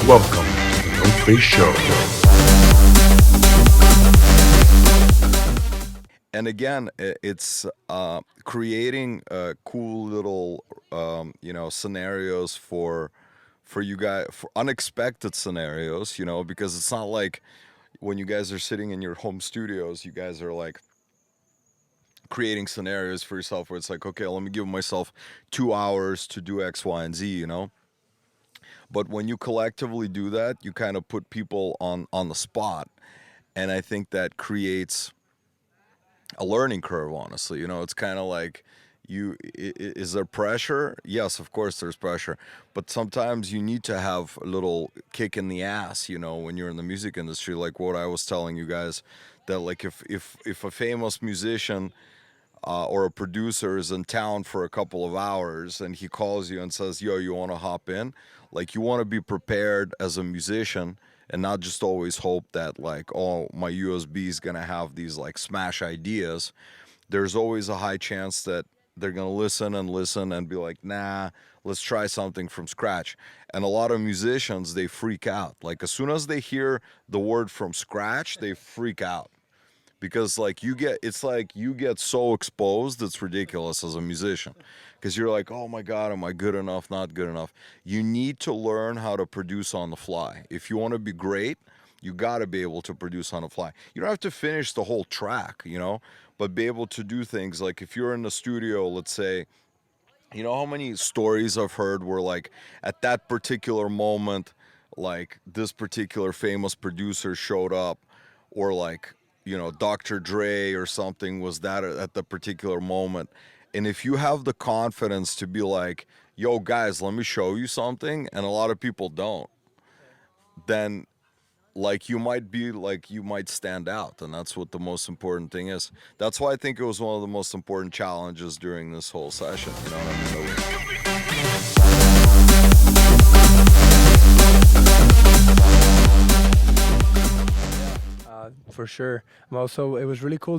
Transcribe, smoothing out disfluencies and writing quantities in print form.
Welcome to the NoFace Show. And again, it's creating cool little scenarios for you guys, for unexpected scenarios, because it's not like when you guys are sitting in your home studios, you guys are like creating scenarios for yourself where it's like, okay, let me give myself 2 hours to do X, Y, and Z. But when you collectively do that, you kind of put people on the spot, and I think that creates a learning curve. Honestly, it's kind of like is there pressure? Yes, of course there's pressure, but sometimes you need to have a little kick in the ass, when you're in the music industry, like what I was telling you guys, that like if a famous musician or a producer is in town for a couple of hours and he calls you and says, yo, you want to hop in, like you want to be prepared as a musician and not just always hope that like, oh, my USB is going to have these like smash ideas. There's always a high chance that they're going to listen and be like, nah, let's try something from scratch. And a lot of musicians, they freak out. Like as soon as they hear the word from scratch, they freak out because like it's like you get so exposed, it's ridiculous as a musician, because you're like, oh my god, am I good enough, not good enough? You need to learn how to produce on the fly. If you want to be great, you got to be able to produce on the fly. You don't have to finish the whole track, but be able to do things like if you're in the studio, let's say, how many stories I've heard where like at that particular moment, like this particular famous producer showed up, or like, Dr. Dre or something was that at the particular moment. And if you have the confidence to be like, yo guys, let me show you something, and a lot of people don't, then like you might stand out, and that's what the most important thing is. That's why I think it was one of the most important challenges during this whole session, you know what I mean? For sure. I'm also, it was really cool